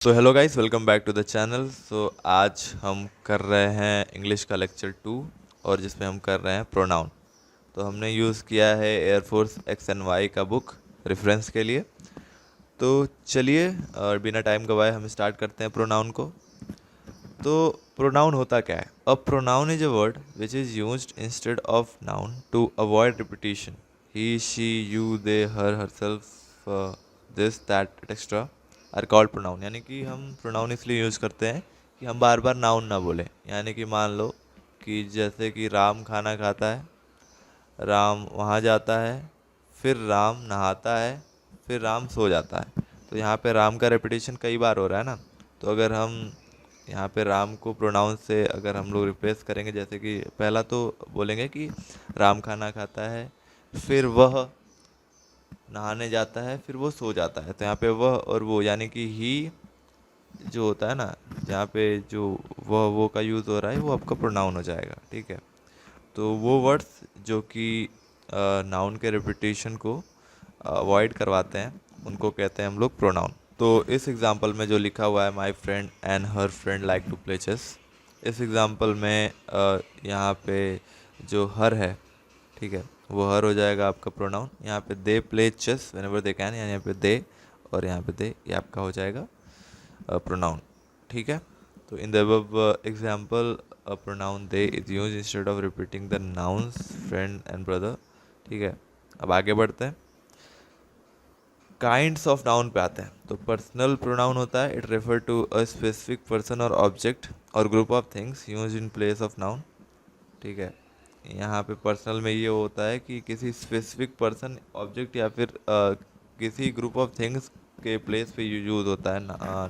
So hello guys, welcome back to the channel. आज हम कर रहे हैं इंग्लिश का लेक्चर 2 और जिसमें हम कर रहे हैं प्रोनाउन। तो हमने यूज़ किया है एयरफोर्स एक्स एंड वाई का बुक रेफरेंस के लिए। तो चलिए और बिना टाइम गवाए हम स्टार्ट करते हैं प्रोनाउन को। तो प्रोनाउन होता क्या है? A pronoun is a word which is used instead of noun to avoid repetition. He she you they her herself this that extra are called pronoun. यानी कि हम प्रोनाउन इसलिए यूज़ करते हैं कि हम बार बार नाउन ना बोलें। यानी कि मान लो कि जैसे कि राम खाना खाता है, राम वहाँ जाता है, फिर राम नहाता है, फिर राम सो जाता है। तो यहाँ पे राम का रेपिटेशन कई बार हो रहा है ना। तो अगर हम यहाँ पे राम को प्रोनाउन से अगर हम लोग रिप्लेस करेंगे, जैसे कि पहला तो बोलेंगे कि राम खाना खाता है, फिर वह नहाने जाता है, फिर वो सो जाता है। तो यहाँ पे वह और वो यानी कि ही जो होता है ना, जहाँ पे जो वह वो का यूज़ हो रहा है वो आपका प्रोनाउन हो जाएगा। ठीक है। तो वो वर्ड्स जो कि नाउन के रिपीटेशन को अवॉइड करवाते हैं उनको कहते हैं हम लोग प्रोनाउन। तो इस एग्जांपल में जो लिखा हुआ है my friend and her friend like to play chess, इस एग्जांपल में यहाँ पे जो हर है, ठीक है, वो हर हो जाएगा आपका प्रोनाउन। यहाँ पे they play chess whenever they can, यानी यहाँ पे दे और यहाँ पे दे, ये आपका हो जाएगा प्रोनाउन। ठीक है। तो in the above example a pronoun they is used instead of repeating the nouns friend and brother। ठीक है। अब आगे बढ़ते हैं, काइंड्स ऑफ नाउन पे आते हैं। तो पर्सनल प्रोनाउन होता है, it refer to a specific person or object or group of things use in place of noun. ठीक है। यहाँ पे पर्सनल में ये होता है कि किसी स्पेसिफिक पर्सन, ऑब्जेक्ट या फिर किसी ग्रुप ऑफ थिंग्स के प्लेस पे यूज होता है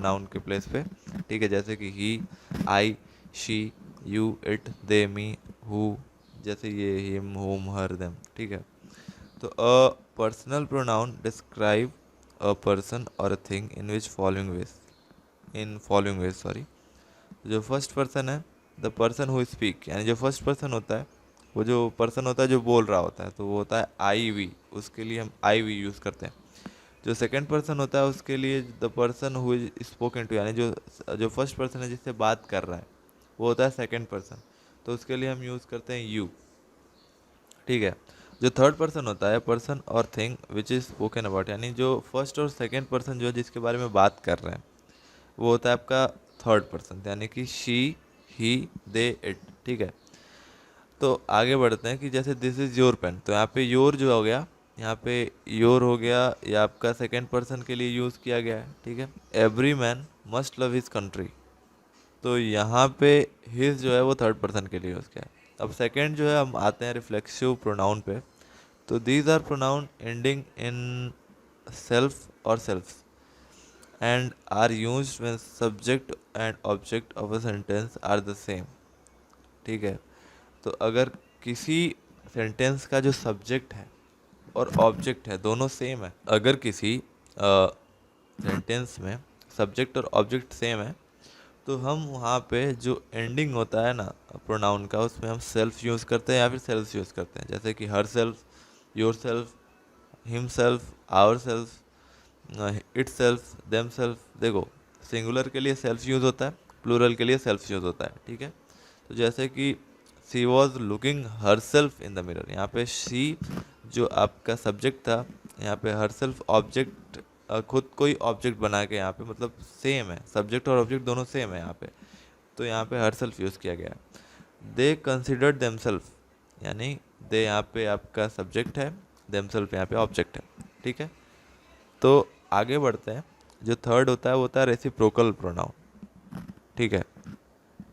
नाउन के प्लेस पे। ठीक है। जैसे कि ही, I, she, you, it, they, me, who, जैसे ये हिम, होम, हर, देम। ठीक है। तो a personal pronoun describe a person और a thing in following ways sorry. जो फर्स्ट पर्सन है, द पर्सन हु स्पीक, यानी जो फर्स्ट पर्सन होता है, वो जो पर्सन होता है जो बोल रहा होता है, तो वो होता है आई वी, उसके लिए हम आई वी यूज़ करते हैं। जो सेकंड पर्सन होता है उसके लिए the person who is spoken to, यानी जो जो फर्स्ट पर्सन है जिससे बात कर रहा है, वो होता है सेकंड पर्सन, तो उसके लिए हम यूज़ करते हैं यू। ठीक है। जो थर्ड पर्सन होता है, पर्सन और thing which is spoken about, यानी जो फर्स्ट और सेकंड पर्सन जो है जिसके बारे में बात कर रहे हैं, वो होता है आपका थर्ड पर्सन, यानी कि शी, ही, दे, इट। ठीक है। तो आगे बढ़ते हैं कि जैसे दिस इज़ योर पेन, तो यहाँ पे योर जो हो गया, यहाँ पे योर हो गया, ये आपका सेकंड पर्सन के लिए यूज़ किया गया है। ठीक है। Every man must love his country, तो यहाँ पे हिज जो है वो थर्ड पर्सन के लिए यूज़ किया है। अब सेकंड जो है, हम आते हैं रिफ्लेक्सिव प्रोनाउन पे। तो these are pronoun ending in self और self and are used when subject and object of a sentence are the same. ठीक है। तो अगर किसी सेंटेंस का जो सब्जेक्ट है और ऑब्जेक्ट है दोनों सेम है, अगर किसी सेंटेंस में सब्जेक्ट और ऑब्जेक्ट सेम है, तो हम वहाँ पे जो एंडिंग होता है ना प्रोनाउन का, उसमें हम सेल्फ यूज़ करते हैं या फिर सेल्फ यूज़ करते हैं। जैसे कि herself, yourself, himself, ourself, itself, themself. देखो, सिंगुलर के लिए सेल्फ यूज़ होता है, प्लूरल के लिए सेल्फ यूज़ होता है। ठीक है। तो जैसे कि she was looking herself in the mirror, यहाँ पे शी जो आपका सब्जेक्ट था, यहाँ पे हर सेल्फ ऑब्जेक्ट, खुद कोई ऑब्जेक्ट बना के, यहाँ पे मतलब सेम है, सब्जेक्ट और ऑब्जेक्ट दोनों सेम है यहाँ पे, तो यहाँ पे हर सेल्फ यूज़ किया गया है। दे कंसिडर्ड देमसेल्फ, यानी दे यहाँ पे आपका सब्जेक्ट है, देमसेल्फ यहाँ पे ऑब्जेक्ट है। ठीक है। तो आगे बढ़ते हैं, जो थर्ड होता है वो होता है रेसिप्रोकल प्रोनाउन। ठीक है।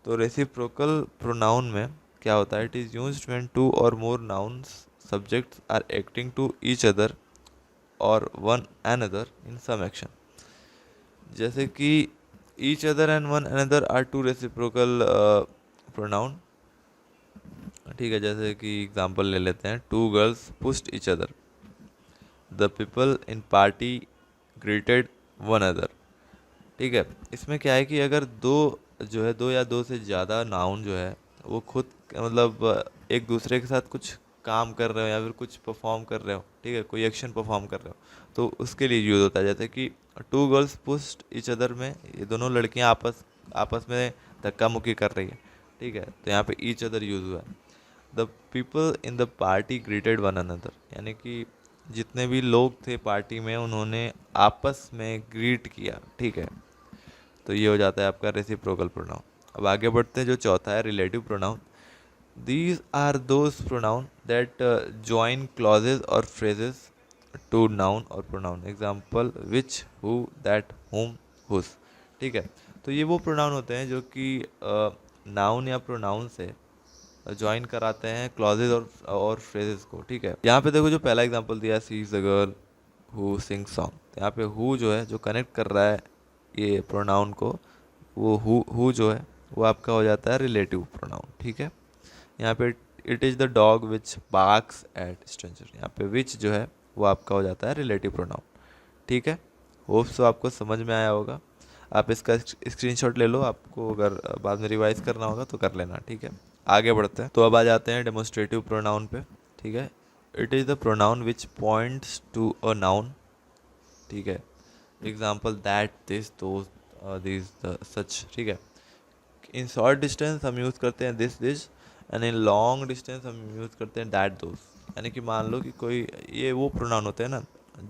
तो रेसिप्रोकल प्रोनाउन में क्या होता है, it is used when two और more nouns subjects are acting to each other और one another in some action. जैसे कि each other and one another are two reciprocal pronoun. ठीक है। जैसे कि एग्जांपल ले लेते हैं, two girls pushed each other, the people in party greeted one other. ठीक है। इसमें क्या है कि अगर दो जो है, दो या दो से ज़्यादा नाउन जो है वो खुद मतलब एक दूसरे के साथ कुछ काम कर रहे हो या फिर कुछ परफॉर्म कर रहे हो, ठीक है, कोई एक्शन परफॉर्म कर रहे हो, तो उसके लिए यूज़ होता है। जैसे कि two girls pushed each other में, ये दोनों लड़कियां आपस आपस में धक्का मुक्की कर रही है, ठीक है, तो यहाँ पे ईच अदर यूज़ हुआ है। The people in the party greeted one another, यानी कि जितने भी लोग थे पार्टी में उन्होंने आपस में ग्रीट किया, ठीक है, तो ये हो जाता है आपका रेसिप्रोकल प्रोनाउन। अब आगे बढ़ते हैं, जो चौथा है relative pronoun. These are those pronoun that join clauses or phrases to noun or pronoun. Example which, who, that, whom, whose, ठीक है, तो ये वो प्रोनाउन होते हैं जो कि नाउन या प्रोनाउन से ज्वाइन कराते हैं क्लॉजेज और फ्रेजेस को, ठीक है। यहाँ पे देखो जो पहला एग्जांपल दिया, she is the girl who sing song, तो यहाँ पे हु जो है जो कनेक्ट कर रहा है ये प्रोनाउन को, वो हु जो है वो आपका हो जाता है रिलेटिव प्रोनाउन, ठीक है। यहाँ पे it is the dog which barks at stranger, यहाँ पे विच जो है वो आपका हो जाता है रिलेटिव प्रोनाउन, ठीक है। होप्स तो आपको समझ में आया होगा। आप इसका स्क्रीनशॉट ले लो, आपको अगर बाद में रिवाइज करना होगा तो कर लेना, ठीक है। आगे बढ़ते हैं, तो अब आ जाते हैं डेमोन्स्ट्रेटिव प्रोनाउन पे, ठीक है। It is the pronoun which points to a noun, ठीक है। Example that, this, those, this, such, ठीक है। इन शॉर्ट डिस्टेंस हम यूज़ करते हैं this and in long distance हम यूज़ करते हैं दैट, दोज। यानी कि मान लो कि कोई, ये वो प्रोनाउन होते हैं ना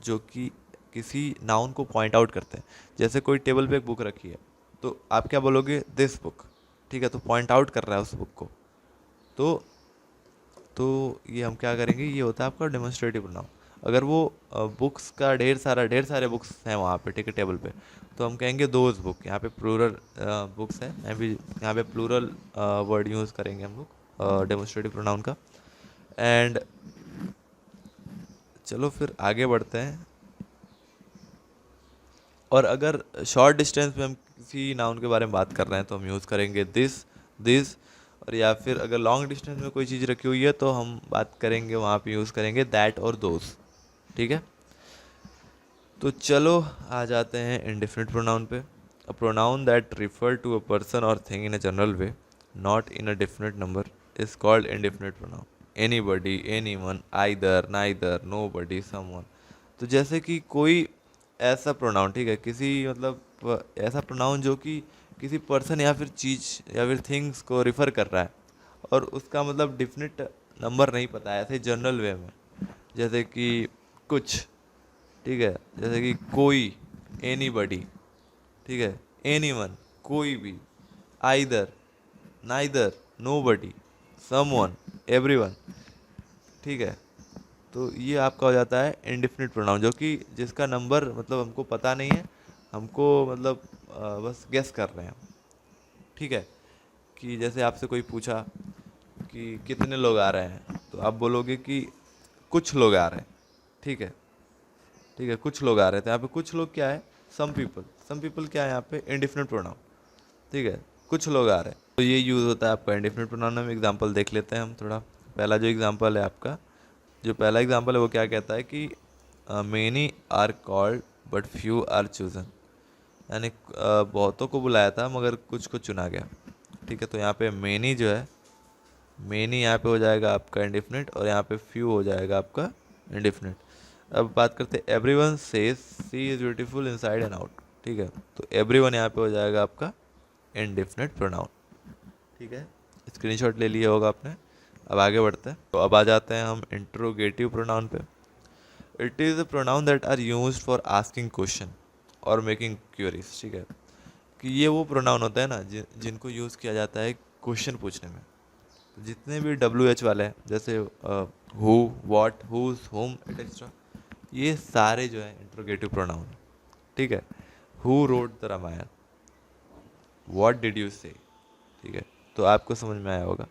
जो कि किसी नाउन को पॉइंट आउट करते हैं। जैसे कोई टेबल पे एक बुक रखी है तो आप क्या बोलोगे, दिस बुक, ठीक है, तो पॉइंट आउट कर रहा है उस बुक को, तो ये हम क्या करेंगे, ये होता है आपका डेमोन्स्ट्रेटिव प्रोनाउन। अगर वो बुक्स का ढेर सारे बुक्स हैं वहाँ पे, ठीक है, टेबल पे, तो हम कहेंगे दोज बुक। यहाँ पे प्लूरल बुक्स है, यहाँ पे प्लूरल वर्ड यूज़ करेंगे हम लोग डेमोन्स्ट्रेटिव प्रोनाउन का। एंड चलो फिर आगे बढ़ते हैं। और अगर शॉर्ट डिस्टेंस में हम किसी नाउन के बारे में बात कर रहे हैं तो हम यूज़ करेंगे दिस, और या फिर अगर लॉन्ग डिस्टेंस में कोई चीज़ रखी हुई है तो हम बात करेंगे वहाँ पे यूज़ करेंगे दैट और दोस, ठीक है। तो चलो आ जाते हैं इंडेफिनिट प्रोनाउन पे। A pronoun that refer to a person और thing in a general way, not in a definite number, is called indefinite pronoun. Anybody, anyone, either, neither, nobody, someone. तो जैसे कि कोई ऐसा प्रोनाउन, ठीक है, किसी मतलब ऐसा प्रोनाउन जो कि किसी पर्सन या फिर चीज़ या फिर थिंग्स को रिफ़र कर रहा है और उसका मतलब डिफिनिट नंबर नहीं पता है, ऐसे जनरल वे में। जैसे कि कुछ, ठीक है, जैसे कि कोई, एनीबडी, ठीक है, एनीवन, कोई भी, either, neither, nobody, someone, everyone, ठीक है। तो ये आपका हो जाता है इंडेफिनिट प्रोनाउन, जो कि जिसका नंबर मतलब हमको पता नहीं है, हमको मतलब बस गेस कर रहे हैं, ठीक है। कि जैसे आपसे कोई पूछा कि कितने लोग आ रहे हैं, तो आप बोलोगे कि कुछ लोग आ रहे हैं, ठीक है, ठीक है, कुछ लोग आ रहे थे। यहाँ पे कुछ लोग क्या है, सम पीपल क्या है यहाँ पे इंडेफिनिट प्रोनाउन, ठीक है, कुछ लोग आ रहे हैं, तो ये यूज़ होता है आपका इंडेफिनिट प्रोनाउन में। एग्जांपल देख लेते हैं हम थोड़ा। पहला जो एग्जांपल है आपका, जो पहला एग्जांपल है वो क्या कहता है कि many are called but few are chosen, यानी बहुतों को बुलाया था मगर कुछ को चुना गया, ठीक है। तो यहाँ पे मेनी जो है, मेनी यहाँ पे हो जाएगा आपका इंडेफिनिट और यहाँ पे फ्यू हो जाएगा आपका इंडेफिनिट। अब बात करते हैं everyone says she is beautiful inside and out, ठीक है, तो एवरीवन यहाँ पे हो जाएगा आपका इंडेफिनिट प्रोनाउन, ठीक है। स्क्रीनशॉट ले लिया होगा आपने। अब आगे बढ़ते हैं, तो अब आ जाते हैं हम इंट्रोगेटिव प्रोनाउन पे। It is a pronoun that are used for asking question और मेकिंग क्यूरीज, ठीक है, कि ये वो प्रोनाउन होता है ना जिनको यूज़ किया जाता है क्वेश्चन पूछने में। तो जितने भी WH वाले हैं, जैसे who, what, whose, whom, etcetera, ये सारे जो है इंट्रोगेटिव प्रोनाउन है, ठीक है। Who wrote the Ramayana, what did you say, ठीक है, तो आपको समझ में आया होगा।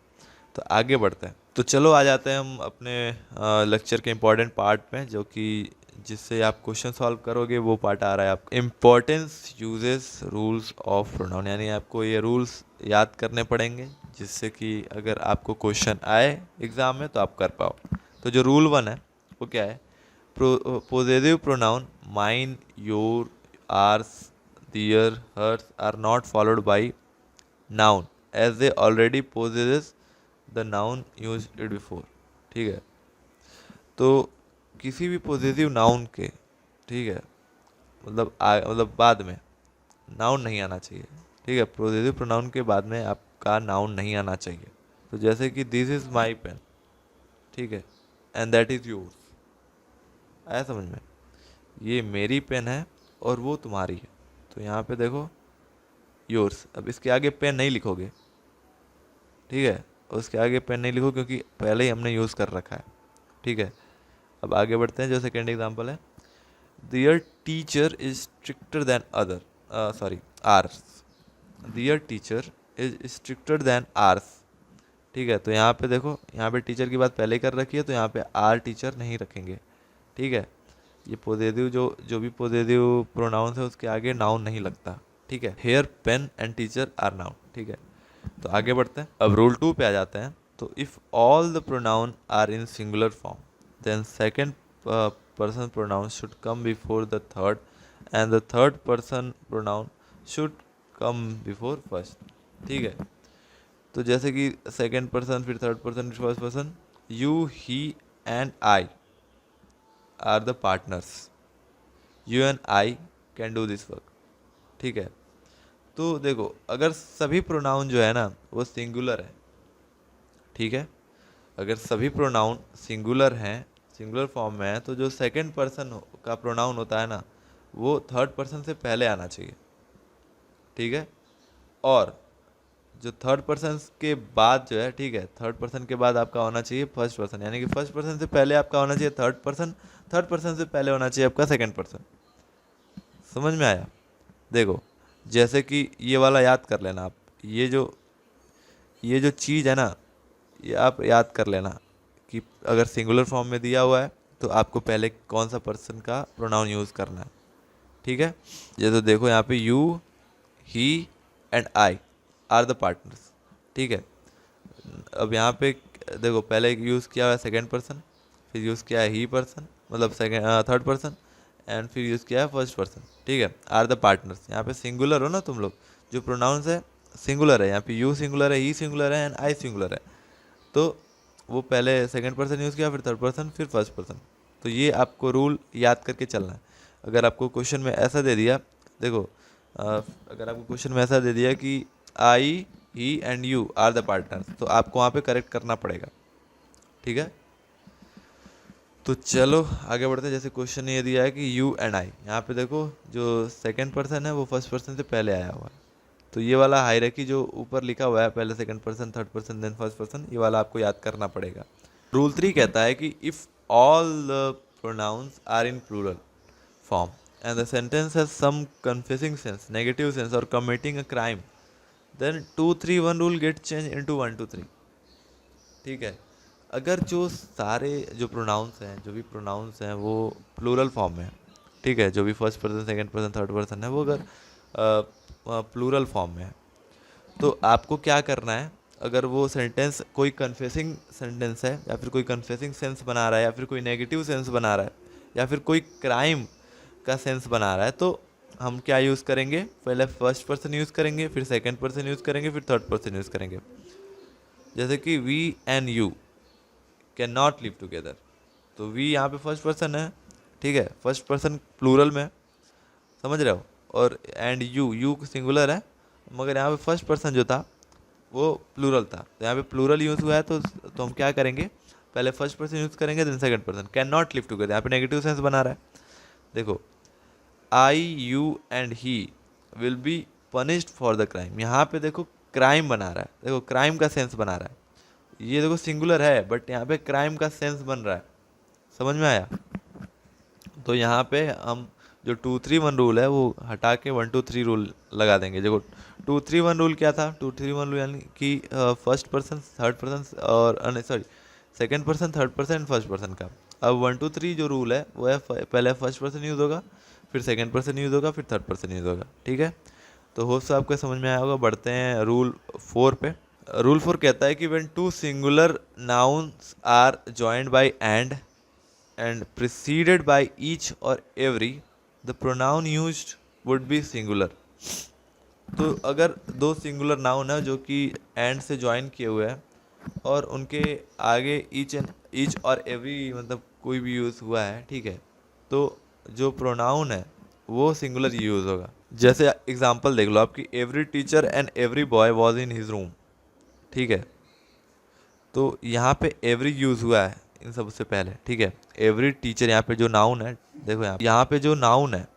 तो आगे बढ़ते हैं, तो चलो आ जाते हैं हम अपने लेक्चर के इम्पोर्टेंट पार्ट में, जो कि जिससे आप क्वेश्चन सॉल्व करोगे, वो पार्ट आ रहा है आपका importance uses rules of pronoun. यानी आपको ये रूल्स याद करने पड़ेंगे जिससे कि अगर आपको क्वेश्चन आए एग्ज़ाम में तो आप कर पाओ। तो जो रूल 1 है वो क्या है, possessive pronoun mine, your, ours, their, hers are not followed by noun as they already possesses the noun use it before, ठीक है। तो किसी भी पॉजिटिव नाउन के, ठीक है, मतलब बाद में नाउन नहीं आना चाहिए, ठीक है, पॉजिटिव प्रोनाउन के बाद में आपका नाउन नहीं आना चाहिए। तो जैसे कि दिस इज़ माई पेन, ठीक है, एंड दैट इज़ योर्स, आया समझ में? ये मेरी पेन है और वो तुम्हारी है। तो यहाँ पे देखो योर्स, अब इसके आगे पेन नहीं लिखोगे, ठीक है, उसके आगे पेन नहीं लिखो क्योंकि पहले ही हमने यूज़ कर रखा है, ठीक है। अब आगे बढ़ते हैं, जो सेकेंड एग्जाम्पल है, their teacher is stricter than other, sorry ours, their teacher is stricter than ours, ठीक है। तो यहाँ पे देखो, यहाँ पे टीचर की बात पहले ही कर रखी है, तो यहाँ पे आर टीचर नहीं रखेंगे, ठीक है। ये पॉजिटिव जो भी पॉजिटिव प्रोनाउंस है उसके आगे नाउन नहीं लगता, ठीक है। Here pen and teacher are noun, ठीक है। तो आगे बढ़ते हैं, अब रूल 2 पे आ जाते हैं। तो if all the pronoun are in singular form then second person pronoun should come before the third and the third person pronoun should come before first, ठीक है। तो जैसे कि सेकेंड पर्सन, फिर थर्ड पर्सन, फिर first person, you, he and I are the partners, you and I can do this work, ठीक है। तो देखो, अगर सभी प्रोनाउन जो है ना वो सिंगुलर है, ठीक है, अगर सभी प्रोनाउन सिंगुलर हैं, सिंगुलर फॉर्म में है, तो जो सेकंड पर्सन का प्रोनाउन होता है ना वो थर्ड पर्सन से पहले आना चाहिए, ठीक है। और जो थर्ड पर्सन के बाद जो है, ठीक है, थर्ड पर्सन के बाद आपका होना चाहिए फर्स्ट पर्सन, यानी कि फर्स्ट पर्सन से पहले आपका होना चाहिए थर्ड पर्सन, थर्ड पर्सन से पहले होना चाहिए आपका सेकंड पर्सन। समझ में आया? देखो, जैसे कि ये वाला याद कर लेना आप, ये जो चीज़ है ना, ये आप याद कर लेना कि अगर सिंगुलर फॉर्म में दिया हुआ है तो आपको पहले कौन सा पर्सन का प्रोनाउन यूज़ करना है, ठीक है। जैसे देखो यहाँ पे you, he and I are the partners, ठीक है। अब यहाँ पे देखो, पहले यूज़ किया हुआ है सेकेंड पर्सन, फिर यूज़ किया है ही पर्सन, मतलब सेकेंड थर्ड पर्सन, एंड फिर यूज़ किया है फर्स्ट पर्सन, ठीक है, आर द पार्टनर्स। यहाँ पे सिंगुलर हो ना तुम लोग, जो प्रोनाउंस है सिंगुलर है, यहाँ पे यू सिंगुलर है, ही सिंगुलर है एंड आई सिंगुलर है, तो वो पहले सेकेंड पर्सन यूज़ किया, फिर थर्ड पर्सन, फिर फर्स्ट पर्सन। तो ये आपको रूल याद करके चलना है। अगर आपको क्वेश्चन में ऐसा दे दिया, देखो, अगर आपको क्वेश्चन में ऐसा दे दिया कि I, he and you are the partners, तो आपको वहाँ पे करेक्ट करना पड़ेगा, ठीक है। तो चलो आगे बढ़ते हैं। जैसे क्वेश्चन ये दिया है कि यू एंड आई, यहाँ पे देखो जो सेकंड पर्सन है वो फर्स्ट पर्सन से पहले आया हुआ है, तो ये वाला हायरार्की जो ऊपर लिखा हुआ है, पहले second person, third person, then first person, ये वाला आपको याद करना पड़ेगा। रूल 3 कहता है कि if all the pronouns are in plural form and the sentence has some confessing sense, negative sense और committing a crime, then 2 3 1 rule get change into 1 2 3, ठीक है। अगर जो सारे जो प्रोनाउंस हैं, जो भी प्रोनाउंस हैं वो प्लूरल फॉर्म में है, ठीक है, जो भी first person, second person, third person है, वो अगर प्लूरल फॉर्म में है, तो आपको क्या करना है, अगर वो सेंटेंस कोई कन्फेसिंग सेंटेंस है, या फिर कोई कन्फेसिंग सेंस बना रहा है, या फिर कोई नेगेटिव सेंस बना रहा है, या फिर कोई क्राइम का सेंस बना रहा है, तो हम क्या यूज़ करेंगे, पहले फर्स्ट पर्सन यूज़ करेंगे, फिर सेकंड पर्सन यूज़ करेंगे, फिर थर्ड पर्सन यूज़ करेंगे। जैसे कि we and you can not live together, तो वी यहाँ पे फर्स्ट पर्सन है, ठीक है, फर्स्ट पर्सन प्लूरल में, समझ रहे हो, और एंड यू सिंगुलर है, मगर यहाँ पे फर्स्ट पर्सन जो था वो प्लूरल था, तो यहाँ पे प्लूरल यूज़ हुआ है, तो हम क्या करेंगे, पहले फर्स्ट पर्सन यूज़ करेंगे, then second person. Can not live together यहाँ पे नेगेटिव सेंस बना रहा है, देखो, I, you and he will be punished for the crime, यहाँ पे देखो क्राइम बना रहा है, देखो क्राइम का सेंस बना रहा है, ये देखो सिंगुलर है बट यहाँ पे क्राइम का सेंस बन रहा है, समझ में आया? तो यहाँ पे हम जो 2 3 1 रूल है वो हटा के 1 2 3 रूल लगा देंगे। देखो 2 3 1 रूल क्या था, 2 3 1 रूल यानी कि फर्स्ट पर्सन, थर्ड पर्सन और sorry second person, third person, first person का। अब 1 2 3 जो रूल है वो है पहले फर्स्ट पर्सन यूज़ होगा, फिर सेकंड पर्सन यूज़ होगा, फिर थर्ड पर्सन यूज़ होगा, ठीक है। तो होप से आपको समझ में आया होगा। बढ़ते हैं रूल 4 पे। रूल 4 कहता है कि when two singular nouns are joined by and preceded by each or every, the pronoun used would be singular। तो अगर दो सिंगुलर नाउन है जो कि एंड से ज्वाइन किए हुए हैं और उनके आगे ईच और एवरी, मतलब कोई भी यूज़ हुआ है, ठीक है, तो जो प्रोनाउन है वो सिंगुलर यूज़ होगा। जैसे एग्जांपल देख लो आपकी, every teacher and every boy was in his room, ठीक है, तो यहाँ पे एवरी यूज़ हुआ है इन सबसे पहले, ठीक है। एवरी टीचर यहाँ पे जो नाउन है, देखो यहाँ पे जो नाउन है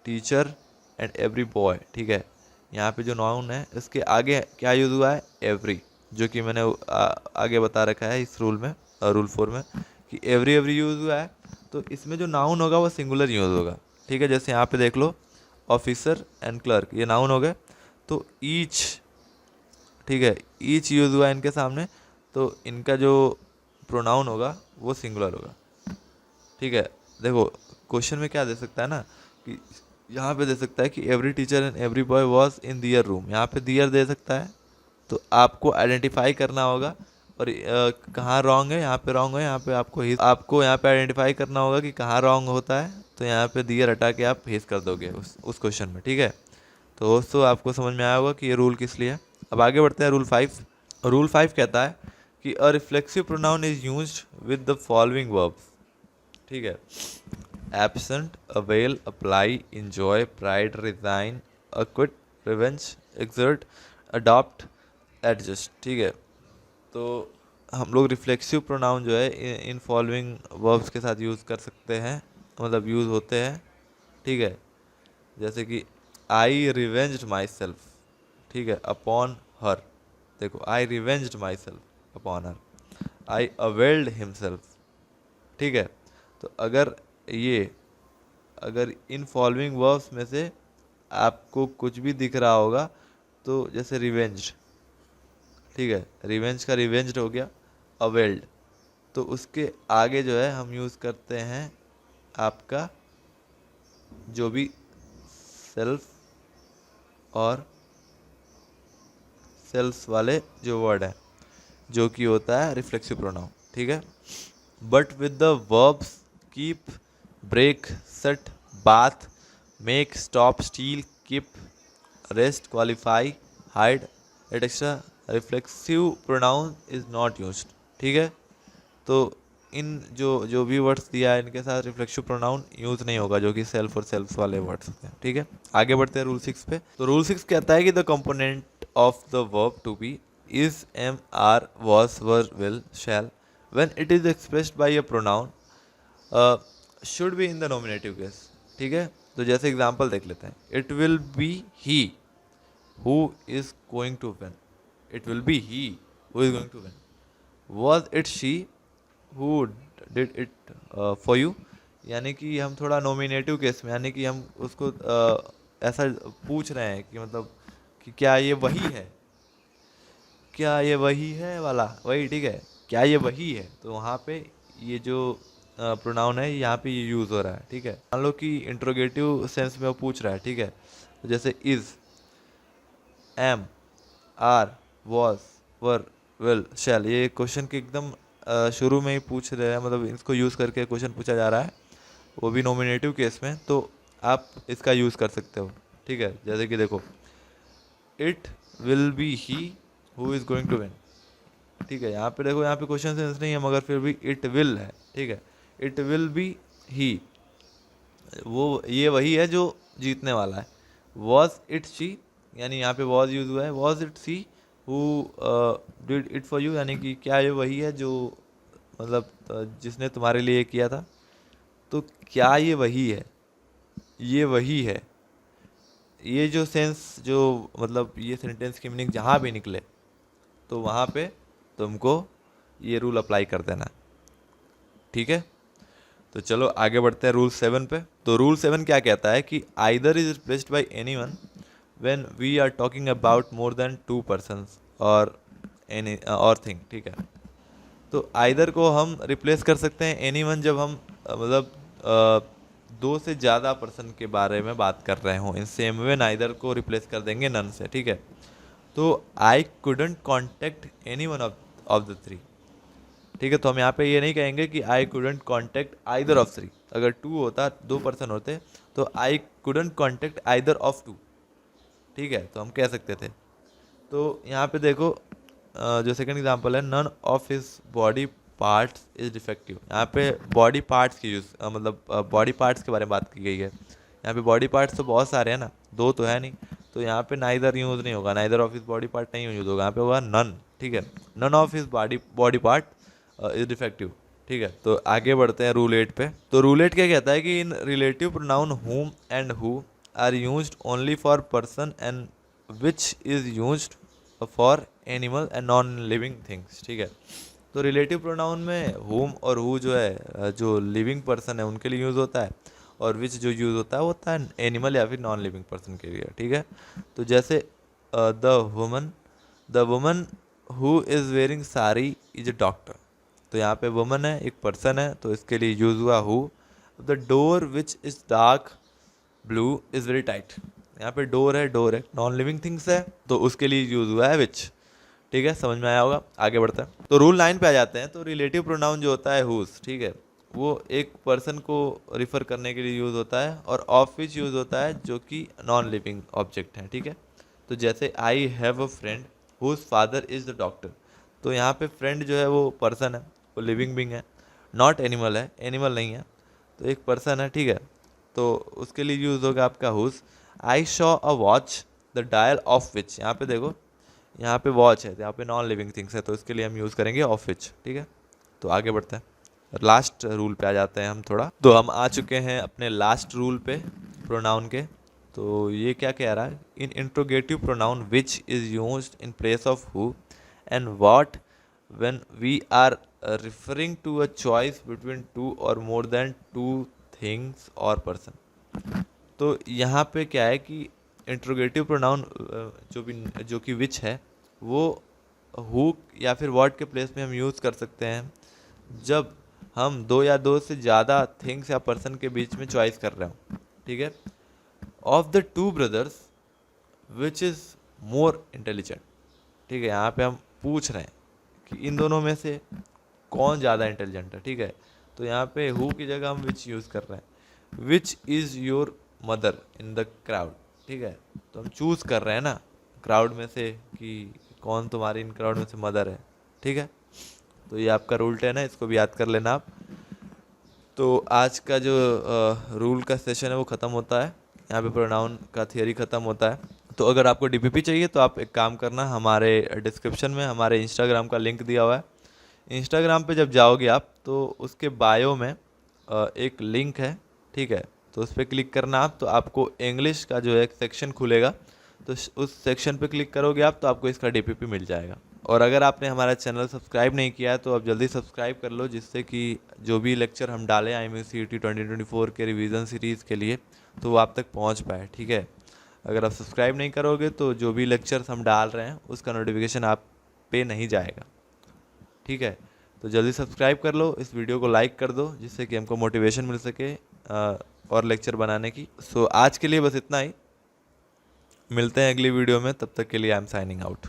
टीचर एंड एवरी बॉय, ठीक है, यहाँ पे जो नाउन है इसके आगे क्या यूज़ हुआ है, एवरी, जो कि मैंने आगे बता रखा है इस रूल में, रूल 4 में, कि एवरी एवरी यूज़ हुआ है, तो इसमें जो नाउन होगा वो सिंगुलर यूज़ होगा, ठीक है। जैसे यहाँ पे देख लो ऑफिसर एंड क्लर्क, ये नाउन हो गए, तो ईच, ठीक है, ईच यूज़ हुआ है इनके सामने, तो इनका जो प्रोनाउन होगा वो सिंगुलर होगा, ठीक है। देखो क्वेश्चन में क्या दे सकता है ना, कि यहाँ पे दे सकता है कि every teacher and every boy was in their room, यहाँ पे दियर दे सकता है, तो आपको आइडेंटिफाई करना होगा, और कहाँ रॉन्ग है, यहाँ पे रॉन्ग है, यहाँ पे आपको यहाँ पे आइडेंटिफाई करना होगा कि कहाँ रॉन्ग होता है, तो यहाँ पे दियर हटा के आप फेस कर दोगे उस क्वेश्चन में, ठीक है। तो दोस्तों आपको समझ में आया होगा कि ये रूल किस लिए है। अब आगे बढ़ते हैं रूल 5। रूल 5 कहता है कि a reflexive pronoun is used with the following verbs, ठीक है, absent, avail, apply, enjoy, pride, resign, acquit, revenge, exert, adopt, adjust, ठीक है। तो हम लोग रिफ्लेक्सिव प्रोनाउन जो है इन फॉलोइंग वर्ब्स के साथ यूज़ कर सकते हैं, मतलब यूज़ होते हैं, ठीक है। जैसे कि आई रिवेंज्ड माई सेल्फ, ठीक है, अपॉन हर, देखो I revenged myself upon her, I availed himself, ठीक है। तो अगर इन फॉलोइंग वर्ब्स में से आपको कुछ भी दिख रहा होगा, तो जैसे रिवेंज्ड, ठीक है, रिवेंज का रिवेंज्ड हो गया, अवेल्ड, तो उसके आगे जो है हम यूज़ करते हैं आपका जो भी सेल्फ और सेल्स वाले जो वर्ड है, जो कि होता है रिफ्लेक्सिव प्रोनाउन, ठीक है। But with the verbs keep, break, set, bath, make, stop, steal, keep, rest, qualify, hide, etcetera, reflexive pronoun is not used, ठीक है। तो इन जो जो भी वर्ड्स दिया है इनके साथ रिफ्लेक्सिव प्रोनाउन यूज नहीं होगा, जो कि सेल्फ और सेल्फ वाले वर्ड्स होते हैं, ठीक है। आगे बढ़ते हैं रूल 6 पे। तो रूल 6 कहता है कि the component of the verb to be is, am, are, was, were, will, shall when it is expressed by a pronoun should be in the nominative case, ठीक है। तो जैसे एग्जांपल देख लेते हैं, it will be he who is going to win, it will be he who is going to win, was it she who did it for you, यानी कि हम थोड़ा नॉमिनेटिव केस में, यानी कि हम उसको ऐसा पूछ रहे हैं कि मतलब कि क्या ये वही है, क्या ये वही है वाला, वही, ठीक है, क्या ये वही है, तो वहाँ पे ये जो प्रोनाउन है यहाँ पे ये यूज़ हो रहा है, ठीक है। मान लो कि इंट्रोगेटिव सेंस में वो पूछ रहा है, ठीक है, तो जैसे is, am, are, was, were, will, shall, ये क्वेश्चन के एकदम शुरू में ही पूछ रहे हैं, मतलब इसको यूज़ करके क्वेश्चन पूछा जा रहा है, वो भी नॉमिनेटिव केस में, तो आप इसका यूज़ कर सकते हो, ठीक है। जैसे कि देखो, it will be he who is going to win, ठीक है, यहाँ पे देखो, यहाँ पे क्वेश्चन सेंस नहीं है, मगर फिर भी इट विल है, ठीक है, इट विल बी ही, वो ये वही है जो जीतने वाला है। वॉज इट शी, यानी यहाँ पे वॉज यूज हुआ है, was it see who did it for you, यानी कि क्या ये वही है जो मतलब जिसने तुम्हारे लिए किया था, तो क्या ये वही है, ये वही है, ये जो सेंस, जो मतलब ये सेंटेंस की मीनिंग जहाँ भी निकले, तो वहाँ पे तुमको ये रूल अप्लाई कर देना, ठीक है। तो चलो आगे बढ़ते हैं रूल 7 पे। तो रूल 7 क्या कहता है कि either is replaced by anyone when we are talking about more than 2 persons or any or thing, ठीक है। तो आइदर को हम रिप्लेस कर सकते हैं एनीवन जब हम मतलब 2 से ज़्यादा पर्सन के बारे में बात कर रहे हों, इन सेम वे नाइदर को रिप्लेस कर देंगे नन से, ठीक है। तो I couldn't contact any one of the 3, ठीक है। तो हम यहाँ पे ये नहीं कहेंगे कि I couldn't contact either of 3, अगर 2 होता, 2 पर्सन होते, तो I couldn't contact either of 2, ठीक है, तो हम कह सकते थे। तो यहाँ पे देखो जो सेकंड एग्जांपल है, none of his body parts is defective. यहाँ पे बॉडी पार्ट्स की यूज़ मतलब बॉडी पार्ट्स के बारे में बात की गई है। यहाँ पे बॉडी पार्ट्स तो बहुत सारे हैं ना, दो तो है नहीं, तो यहाँ पे नाइदर यूज़ नहीं होगा, neither of his body part नहीं यूज़ होगा, यहाँ पे होगा नन। ठीक है, none of his body part is defective. ठीक है, तो आगे बढ़ते हैं रूल 8 पे। तो रूल 8 क्या कहता है कि in relative pronoun whom and who are used only for person and which is used for animal and non living things. ठीक है, तो रिलेटिव प्रोनाउन में whom और who जो है जो लिविंग पर्सन है उनके लिए यूज़ होता है, और विच जो यूज़ होता है वो होता है एनिमल या फिर नॉन लिविंग पर्सन के लिए। ठीक है, तो जैसे the woman who is wearing sari is a doctor. तो यहाँ पे वुमन है, एक पर्सन है, तो इसके लिए यूज़ हुआ who. The door which is dark blue is very tight. यहाँ पे डोर है नॉन लिविंग थिंग्स है, तो उसके लिए यूज़ हुआ है विच। ठीक है, समझ में आया होगा। आगे बढ़ते हैं, तो रूल 9 पे आ जाते हैं। तो रिलेटिव प्रोनाउन जो होता है हुज, ठीक है, वो एक पर्सन को रिफ़र करने के लिए यूज़ होता है, और ऑफ विच यूज़ होता है जो कि नॉन लिविंग ऑब्जेक्ट है। ठीक है, तो जैसे I have a friend whose father is the doctor. तो यहाँ पे फ्रेंड जो है वो पर्सन है, वो लिविंग बींग है, नॉट एनिमल है, एनिमल नहीं है, तो एक पर्सन है। ठीक है, तो उसके लिए यूज़ होगा आपका whose. I saw a watch the dial of which. यहाँ पे देखो, यहाँ पे वॉच है, यहाँ पे नॉन लिविंग थिंग्स है, तो इसके लिए हम यूज़ करेंगे ऑफ विच। ठीक है, तो आगे बढ़ते हैं, लास्ट रूल पे आ जाते हैं हम थोड़ा। तो हम आ चुके हैं अपने लास्ट रूल पे प्रोनाउन के। तो ये क्या कह रहा है, in interrogative pronoun which is used in place of who and what when we are referring to a choice between two or more than two things or person। तो यहाँ पे क्या है कि इंट्रोगेटिव प्रोनाउन जो कि विच है, वो हु या फिर व्हाट के प्लेस में हम यूज़ कर सकते हैं जब हम दो या दो से ज़्यादा थिंग्स या पर्सन के बीच में चॉइस कर रहे हो। ठीक है, of the two brothers which is more intelligent. ठीक है, यहाँ पे हम पूछ रहे हैं कि इन दोनों में से कौन ज़्यादा इंटेलिजेंट है। ठीक है, तो यहाँ पे हु की जगह हम विच यूज़ कर रहे हैं। Which is your mother in the crowd. ठीक है, तो हम चूज़ कर रहे हैं ना क्राउड में से कि कौन तुम्हारी इन क्राउड में से मदर है। ठीक है, तो ये आपका रूल 10 है, इसको भी याद कर लेना आप। तो आज का जो रूल का सेशन है वो ख़त्म होता है, यहाँ पे प्रोनाउन का थियरी ख़त्म होता है। तो अगर आपको डीपीपी चाहिए तो आप एक काम करना, हमारे डिस्क्रिप्शन में हमारे इंस्टाग्राम का लिंक दिया हुआ है। इंस्टाग्राम पे जब जाओगे आप तो उसके बायो में एक लिंक है। ठीक है, तो उस पर क्लिक करना आप, तो आपको इंग्लिश का जो है एक सेक्शन खुलेगा, तो उस सेक्शन पे क्लिक करोगे आप तो आपको इसका डीपीपी मिल जाएगा। और अगर आपने हमारा चैनल सब्सक्राइब नहीं किया है तो आप जल्दी सब्सक्राइब कर लो, जिससे कि जो भी लेक्चर हम डालें IMUCET 2024 के रिवीजन सीरीज़ के लिए तो वो आप तक पहुंच पाए। ठीक है, अगर आप सब्सक्राइब नहीं करोगे तो जो भी लेक्चर्स हम डाल रहे हैं उसका नोटिफिकेशन आप पे नहीं जाएगा। ठीक है, तो जल्दी सब्सक्राइब कर लो, इस वीडियो को लाइक कर दो, जिससे कि हमको मोटिवेशन मिल सके और लेक्चर बनाने की। सो आज के लिए बस इतना ही, मिलते हैं अगली वीडियो में, तब तक के लिए आई एम साइनिंग आउट।